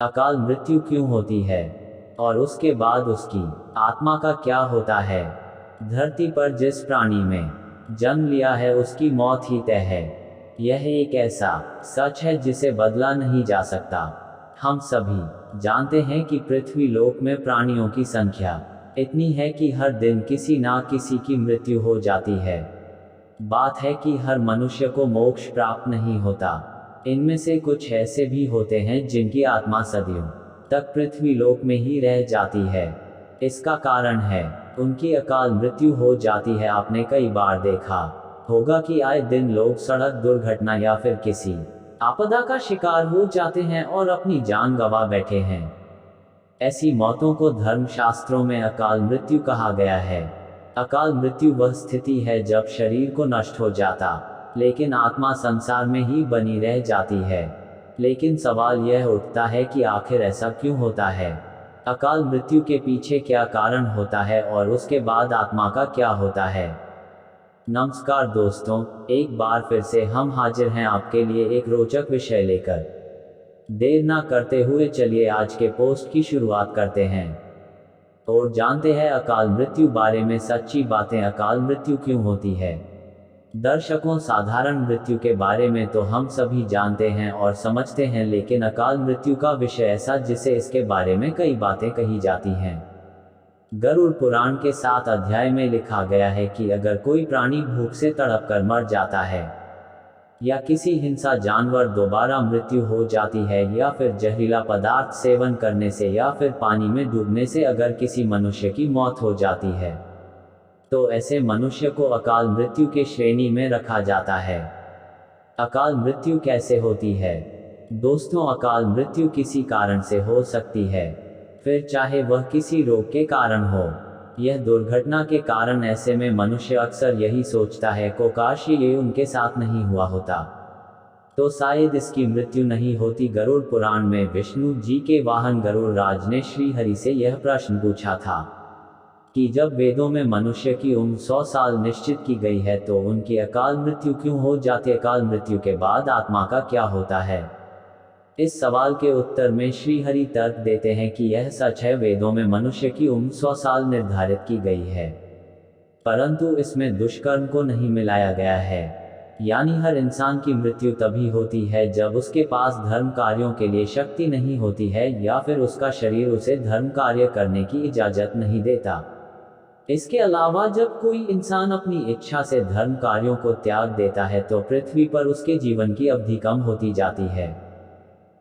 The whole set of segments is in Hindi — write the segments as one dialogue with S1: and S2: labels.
S1: अकाल मृत्यु क्यों होती है और उसके बाद उसकी आत्मा का क्या होता है। धरती पर जिस प्राणी में जन्म लिया है उसकी मौत ही तय है। यह एक ऐसा सच है जिसे बदला नहीं जा सकता। हम सभी जानते हैं कि पृथ्वी लोक में प्राणियों की संख्या इतनी है कि हर दिन किसी ना किसी की मृत्यु हो जाती है। बात है कि हर मनुष्य को मोक्ष प्राप्त नहीं होता। इनमें से कुछ ऐसे भी होते हैं जिनकी आत्मा सदियों तक पृथ्वी लोक में ही रह जाती है। इसका कारण है उनकी अकाल मृत्यु हो जाती है। आपने कई बार देखा होगा कि आए दिन लोग सड़क दुर्घटना या फिर किसी आपदा का शिकार हो जाते हैं और अपनी जान गंवा बैठे हैं। ऐसी मौतों को धर्मशास्त्रों में अकाल मृत्यु कहा गया है। अकाल मृत्यु वह स्थिति है जब शरीर को नष्ट हो जाता लेकिन आत्मा संसार में ही बनी रह जाती है। लेकिन सवाल यह उठता है कि आखिर ऐसा क्यों होता है। अकाल मृत्यु के पीछे क्या कारण होता है और उसके बाद आत्मा का क्या होता है। नमस्कार दोस्तों, एक बार फिर से हम हाजिर हैं आपके लिए एक रोचक विषय लेकर। देर ना करते हुए चलिए आज के पोस्ट की शुरुआत करते हैं और जानते हैं अकाल मृत्यु बारे में सच्ची बातें। अकाल मृत्यु क्यों होती है। दर्शकों, साधारण मृत्यु के बारे में तो हम सभी जानते हैं और समझते हैं, लेकिन अकाल मृत्यु का विषय ऐसा जिसे इसके बारे में कई बातें कही जाती हैं। गरुड़ पुराण के 7 अध्याय में लिखा गया है कि अगर कोई प्राणी भूख से तड़प कर मर जाता है या किसी हिंसा जानवर दोबारा मृत्यु हो जाती है या फिर जहरीला पदार्थ सेवन करने से या फिर पानी में डूबने से अगर किसी मनुष्य की मौत हो जाती है तो ऐसे मनुष्य को अकाल मृत्यु के श्रेणी में रखा जाता है। अकाल मृत्यु कैसे होती है। दोस्तों, अकाल मृत्यु किसी कारण से हो सकती है, फिर चाहे वह किसी रोग के कारण हो यह दुर्घटना के कारण। ऐसे में मनुष्य अक्सर यही सोचता है को काश ये उनके साथ नहीं हुआ होता तो शायद इसकी मृत्यु नहीं होती। गरुड़ पुराण में विष्णु जी के वाहन गरुड़ राज ने श्री हरि से यह प्रश्न पूछा था कि जब वेदों में मनुष्य की उम्र 100 साल निश्चित की गई है तो उनकी अकाल मृत्यु क्यों हो जाती। अकाल मृत्यु के बाद आत्मा का क्या होता है। इस सवाल के उत्तर में श्री हरि तर्क देते हैं कि यह सच है, वेदों में मनुष्य की उम्र 100 साल निर्धारित की गई है, परंतु इसमें दुष्कर्म को नहीं मिलाया गया है। यानी हर इंसान की मृत्यु तभी होती है जब उसके पास धर्म कार्यों के लिए शक्ति नहीं होती है या फिर उसका शरीर उसे धर्म कार्य करने की इजाजत नहीं देता। इसके अलावा जब कोई इंसान अपनी इच्छा से धर्म कार्यों को त्याग देता है तो पृथ्वी पर उसके जीवन की अवधि कम होती जाती है।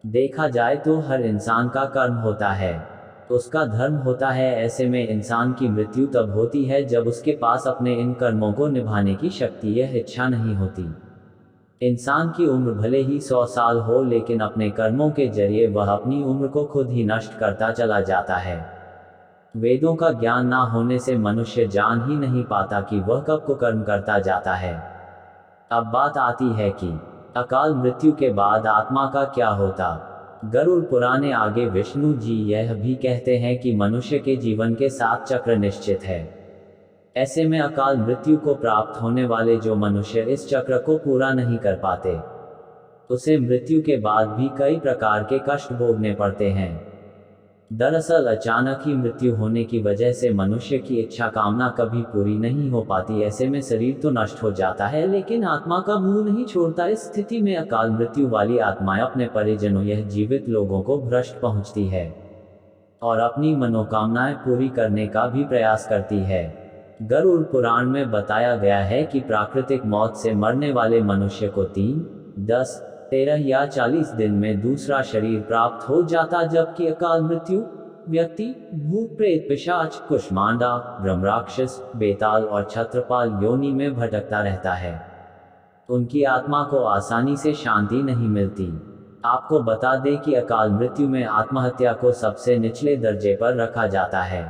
S1: देखा जाए तो हर इंसान का कर्म होता है, उसका धर्म होता है। ऐसे में इंसान की मृत्यु तब होती है जब उसके पास अपने इन कर्मों को निभाने की शक्ति यह इच्छा नहीं होती। इंसान की उम्र भले ही 100 साल हो लेकिन अपने कर्मों के जरिए वह अपनी उम्र को खुद ही नष्ट करता चला जाता है। वेदों का ज्ञान ना होने से मनुष्य जान ही नहीं पाता कि वह कब कुकर्म करता जाता है। अब बात आती है कि अकाल मृत्यु के बाद आत्मा का क्या होता। गरुड़ पुराण आगे विष्णु जी यह भी कहते हैं कि मनुष्य के जीवन के 7 चक्र निश्चित है। ऐसे में अकाल मृत्यु को प्राप्त होने वाले जो मनुष्य इस चक्र को पूरा नहीं कर पाते उसे मृत्यु के बाद भी कई प्रकार के कष्ट भोगने पड़ते हैं। दरअसल अचानक ही मृत्यु होने की वजह से मनुष्य की इच्छा कामना कभी पूरी नहीं हो पाती। ऐसे में शरीर तो नष्ट हो जाता है लेकिन आत्मा का मुंह नहीं छोड़ता। इस स्थिति में अकाल मृत्यु वाली आत्माएं अपने परिजनों यह जीवित लोगों को भ्रष्ट पहुंचती है और अपनी मनोकामनाएं पूरी करने का भी प्रयास करती है। गरुड़ पुराण में बताया गया है कि प्राकृतिक मौत से मरने वाले मनुष्य को 3, 10, 13 या 40 दिन में दूसरा शरीर प्राप्त हो जाता, जबकि अकाल मृत्यु व्यक्ति भूत प्रेत पिशाच कुष्मांडा ब्रह्मराक्षस बेताल और छत्रपाल योनि में भटकता रहता है। उनकी आत्मा को आसानी से शांति नहीं मिलती। आपको बता दें कि अकाल मृत्यु में आत्महत्या को सबसे निचले दर्जे पर रखा जाता है।